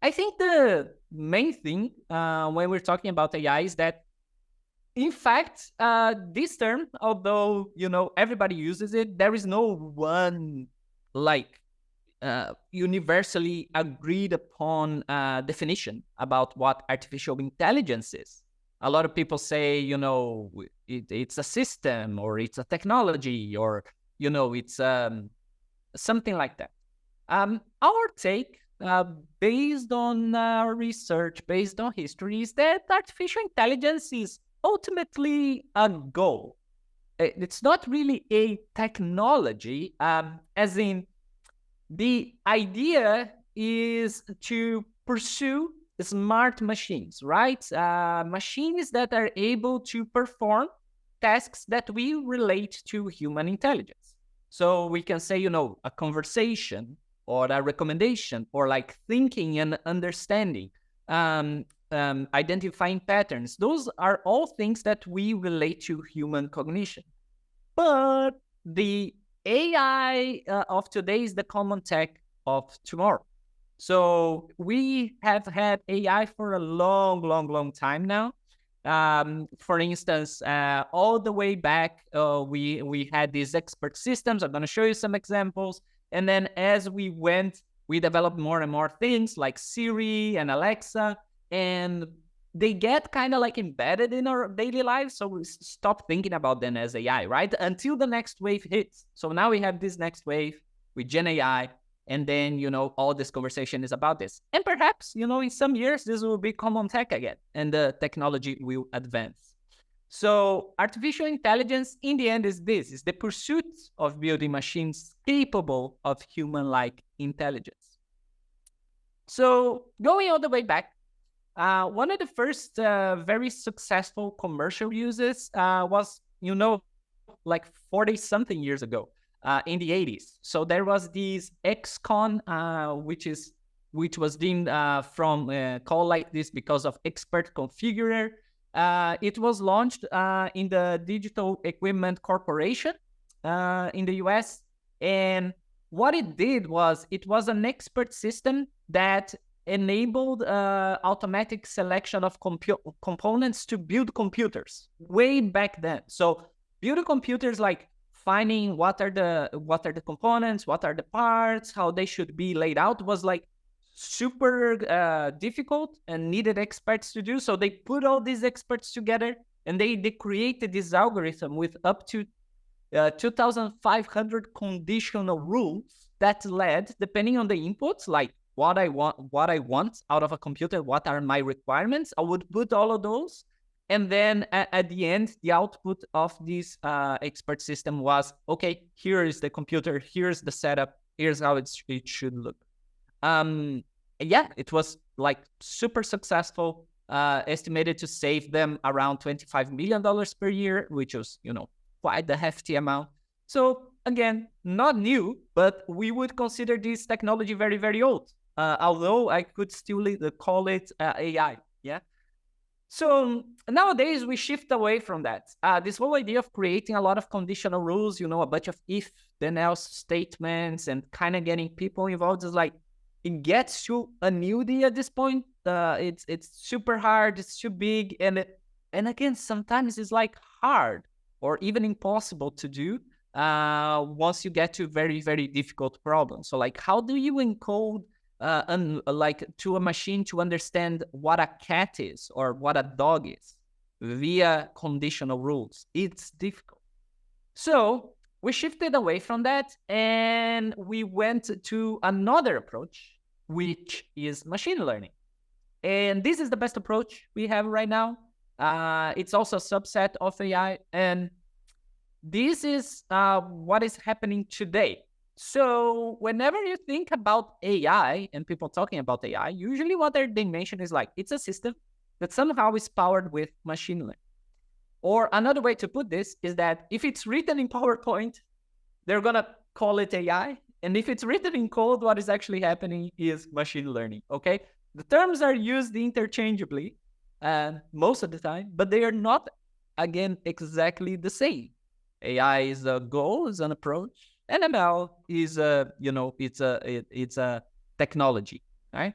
I think the main thing when we're talking about AI is that, in fact, this term, although everybody uses it, there is no one like universally agreed upon definition about what artificial intelligence is. A lot of people say, it's a system, or it's a technology, or it's something like that. Our take, based on research, based on history, is that artificial intelligence is ultimately a goal. It's not really a technology, as in the idea is to pursue smart machines, right? Machines that are able to perform tasks that we relate to human intelligence. So we can say, a conversation, or a recommendation, or like thinking and understanding, identifying patterns. Those are all things that we relate to human cognition. But the AI of today is the common tech of tomorrow. So we have had AI for a long, long, long time now. For instance, all the way back, we had these expert systems. I'm going to show you some examples. And then as we went, we developed more and more things like Siri and Alexa, and they get kind of like embedded in our daily lives. So we stop thinking about them as AI, right? Until the next wave hits. So now we have this next wave with Gen AI. And then, all this conversation is about this. And perhaps, in some years, this will be common tech again, and the technology will advance. So artificial intelligence, in the end, is the pursuit of building machines capable of human-like intelligence. So going all the way back, one of the first very successful commercial uses was, like 40-something years ago. In the 80s. So there was this EXCON, which was deemed called like this because of expert configurer. It was launched in the Digital Equipment Corporation in the US. And what it did was, it was an expert system that enabled automatic selection of components to build computers way back then. So build computers, like finding what are the components, what are the parts, how they should be laid out, was like super difficult and needed experts to do. So they put all these experts together, and they created this algorithm with up to 2,500 conditional rules that led, depending on the inputs, like what I want out of a computer, what are my requirements, I would put all of those. And then at the end, the output of this expert system was, okay, here is the computer, here's the setup, here's how it should look. Yeah, it was like super successful, estimated to save them around $25 million per year, which was, quite a hefty amount. So again, not new, but we would consider this technology very, very old, although I could still call it AI, yeah? So nowadays we shift away from that. This whole idea of creating a lot of conditional rules, a bunch of if, then else statements, and kind of getting people involved is like, it gets to a nudie at this point. It's super hard, it's too big, and again, sometimes it's like hard or even impossible to do once you get to very, very difficult problems. So like, how do you encode like to a machine to understand what a cat is or what a dog is via conditional rules? It's difficult. So we shifted away from that, and we went to another approach, which is machine learning. And this is the best approach we have right now. It's also a subset of AI, and this is what is happening today. So whenever you think about AI and people talking about AI, usually what they mention is like, it's a system that somehow is powered with machine learning. Or another way to put this is that if it's written in PowerPoint, they're going to call it AI. And if it's written in code, what is actually happening is machine learning, okay? The terms are used interchangeably most of the time, but they are not, again, exactly the same. AI is a goal, is an approach. NML is it's a technology, right?